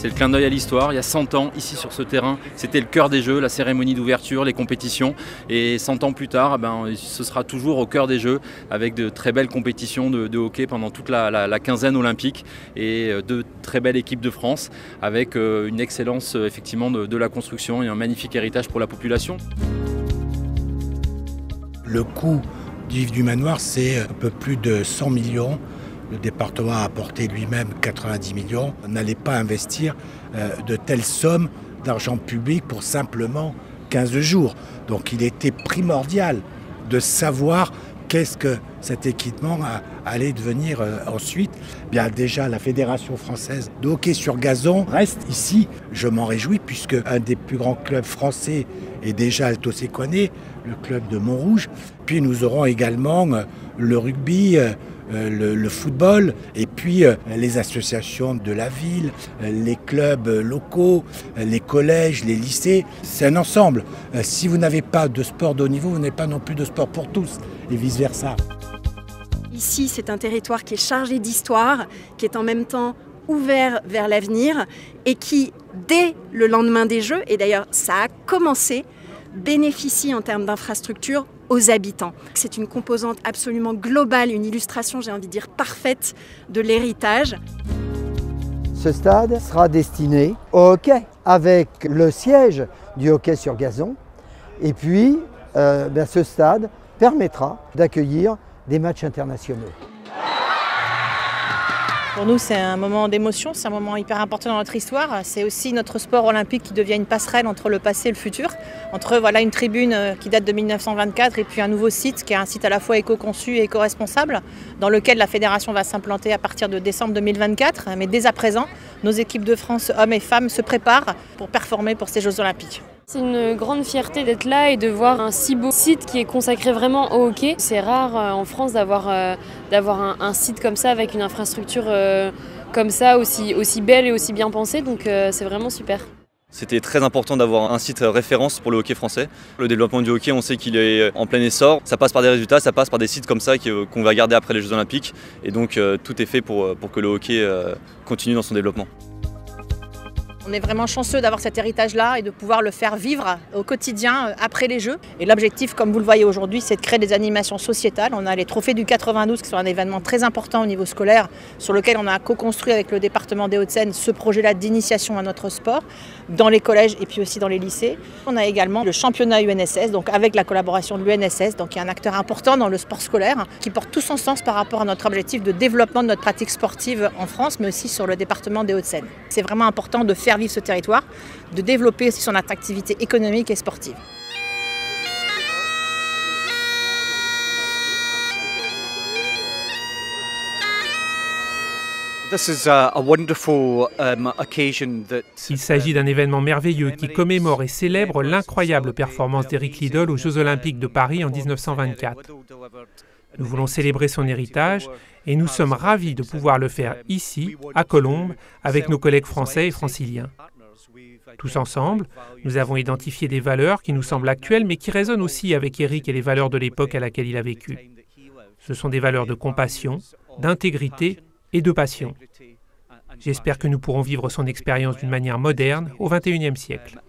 C'est le clin d'œil à l'histoire. Il y a 100 ans, ici sur ce terrain, c'était le cœur des Jeux, la cérémonie d'ouverture, les compétitions. Et 100 ans plus tard, ce sera toujours au cœur des Jeux, avec de très belles compétitions de hockey pendant toute la quinzaine olympique et de très belles équipes de France, avec une excellence effectivement de la construction et un magnifique héritage pour la population. Le coût du Yves du Manoir, c'est un peu plus de 100 millions. Le département a apporté lui-même 90 millions. On n'allait pas investir de telles sommes d'argent public pour simplement 15 jours. Donc il était primordial de savoir qu'est-ce que cet équipement allait devenir ensuite. Bien déjà, la Fédération française de hockey sur gazon reste ici. Je m'en réjouis puisque un des plus grands clubs français est déjà Alto Séquané, le club de Montrouge. Puis nous aurons également le rugby, le football et puis les associations de la ville, les clubs locaux, les collèges, les lycées. C'est un ensemble. Si vous n'avez pas de sport de haut niveau, vous n'avez pas non plus de sport pour tous et vice-versa. Ici, c'est un territoire qui est chargé d'histoire, qui est en même temps ouvert vers l'avenir et qui, dès le lendemain des Jeux, et d'ailleurs ça a commencé, bénéficie en termes d'infrastructures aux habitants. C'est une composante absolument globale, une illustration, j'ai envie de dire, parfaite de l'héritage. Ce stade sera destiné au hockey, avec le siège du hockey sur gazon. Et puis, ce stade permettra d'accueillir des matchs internationaux. Pour nous, c'est un moment d'émotion, c'est un moment hyper important dans notre histoire. C'est aussi notre sport olympique qui devient une passerelle entre le passé et le futur. Entre une tribune qui date de 1924 et puis un nouveau site qui est un site à la fois éco-conçu et éco-responsable, dans lequel la fédération va s'implanter à partir de décembre 2024. Mais dès à présent, nos équipes de France, hommes et femmes, se préparent pour performer pour ces Jeux olympiques. C'est une grande fierté d'être là et de voir un si beau site qui est consacré vraiment au hockey. C'est rare en France d'avoir un site comme ça avec une infrastructure comme ça aussi belle et aussi bien pensée, donc c'est vraiment super. C'était très important d'avoir un site référence pour le hockey français. Le développement du hockey, on sait qu'il est en plein essor. Ça passe par des résultats, ça passe par des sites comme ça qu'on va garder après les Jeux olympiques. Et donc tout est fait pour que le hockey continue dans son développement. On est vraiment chanceux d'avoir cet héritage-là et de pouvoir le faire vivre au quotidien après les Jeux. Et l'objectif, comme vous le voyez aujourd'hui, c'est de créer des animations sociétales. On a les trophées du 92 qui sont un événement très important au niveau scolaire sur lequel on a co-construit avec le département des Hauts-de-Seine ce projet-là d'initiation à notre sport dans les collèges et puis aussi dans les lycées. On a également le championnat UNSS, donc avec la collaboration de l'UNSS, donc qui est un acteur important dans le sport scolaire, qui porte tout son sens par rapport à notre objectif de développement de notre pratique sportive en France, mais aussi sur le département des Hauts-de-Seine. C'est vraiment important de faire vivre ce territoire, de développer aussi son attractivité économique et sportive. Il s'agit d'un événement merveilleux qui commémore et célèbre l'incroyable performance d'Eric Liedl aux Jeux Olympiques de Paris en 1924. Nous voulons célébrer son héritage et nous sommes ravis de pouvoir le faire ici, à Colombes, avec nos collègues français et franciliens. Tous ensemble, nous avons identifié des valeurs qui nous semblent actuelles mais qui résonnent aussi avec Eric et les valeurs de l'époque à laquelle il a vécu. Ce sont des valeurs de compassion, d'intégrité et de passion. J'espère que nous pourrons vivre son expérience d'une manière moderne au XXIe siècle.